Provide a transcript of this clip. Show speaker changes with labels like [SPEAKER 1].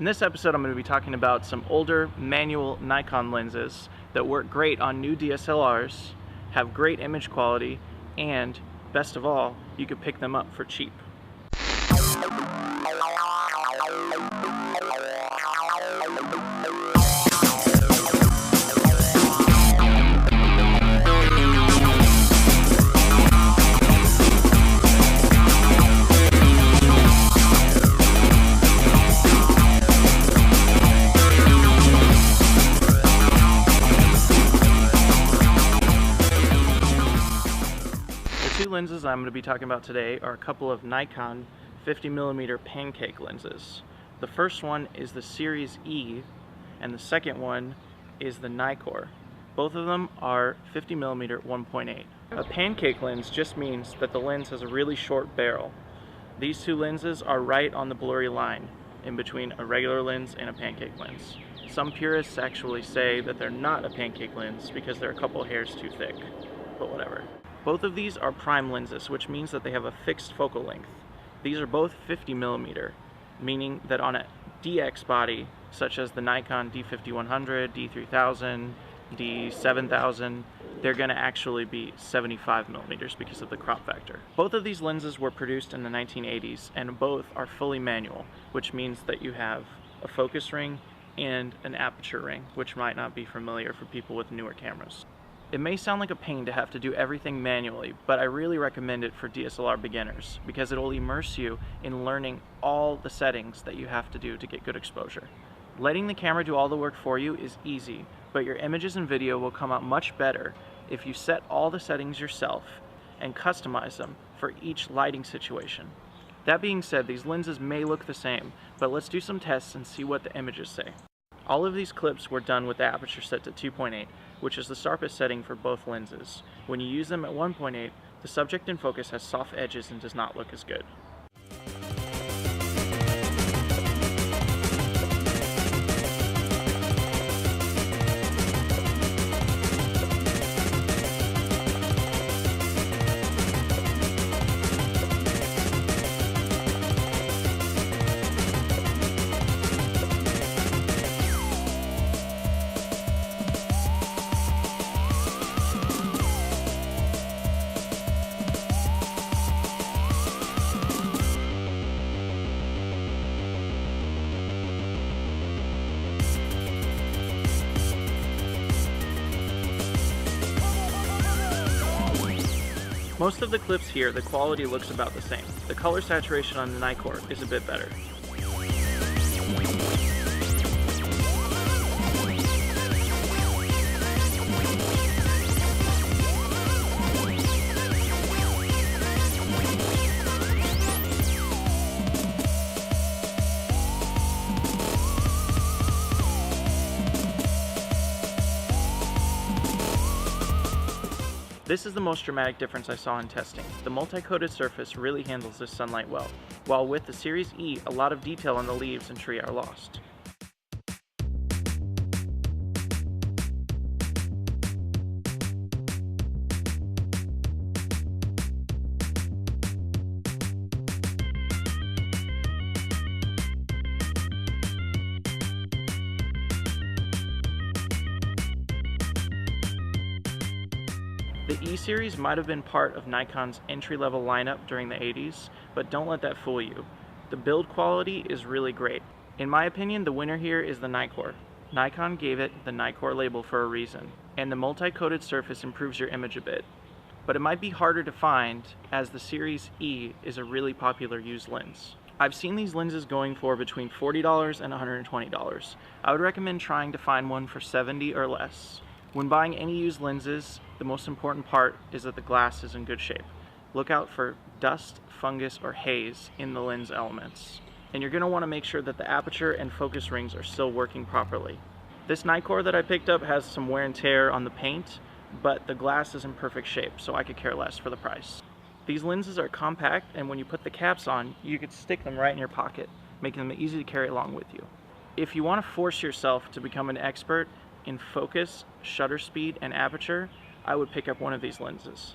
[SPEAKER 1] In this episode, I'm going to be talking about some older manual Nikon lenses that work great on new DSLRs, have great image quality, and best of all, you can pick them up for cheap. The two lenses I'm going to be talking about today are a couple of Nikon 50mm Pancake lenses. The first one is the Series E, and the second one is the Nikon. Both of them are 50mm 1.8. A Pancake lens just means that the lens has a really short barrel. These two lenses are right on the blurry line in between a regular lens and a Pancake lens. Some purists actually say that they're not a Pancake lens because they're a couple hairs too thick, but whatever. Both of these are prime lenses, which means that they have a fixed focal length. These are both 50mm, meaning that on a DX body, such as the Nikon D5100, D3000, D7000, they're going to actually be 75mm because of the crop factor. Both of these lenses were produced in the 1980s, and both are fully manual, which means that you have a focus ring and an aperture ring, which might not be familiar for people with newer cameras. It may sound like a pain to have to do everything manually, but I really recommend it for DSLR beginners because it will immerse you in learning all the settings that you have to do to get good exposure. Letting the camera do all the work for you is easy, but your images and video will come out much better if you set all the settings yourself and customize them for each lighting situation. That being said, these lenses may look the same, but let's do some tests and see what the images say. All of these clips were done with the aperture set to 2.8, which is the sharpest setting for both lenses. When you use them at 1.8, the subject in focus has soft edges and does not look as good. Most of the clips here, the quality looks about the same. The color saturation on the Nikon is a bit better. This is the most dramatic difference I saw in testing. The multi-coated surface really handles this sunlight well, while with the Series E, a lot of detail on the leaves and tree are lost. The E-Series might have been part of Nikon's entry-level lineup during the 80s, but don't let that fool you. The build quality is really great. In my opinion, the winner here is the Nikon. Nikon gave it the Nikon label for a reason, and the multi-coated surface improves your image a bit. But it might be harder to find, as the Series E is a really popular used lens. I've seen these lenses going for between $40 and $120. I would recommend trying to find one for $70 or less. When buying any used lenses, the most important part is that the glass is in good shape. Look out for dust, fungus, or haze in the lens elements. And you're going to want to make sure that the aperture and focus rings are still working properly. This Nikon that I picked up has some wear and tear on the paint, but the glass is in perfect shape, so I could care less for the price. These lenses are compact, and when you put the caps on, you could stick them right in your pocket, making them easy to carry along with you. If you want to force yourself to become an expert in focus, shutter speed, and aperture, I would pick up one of these lenses.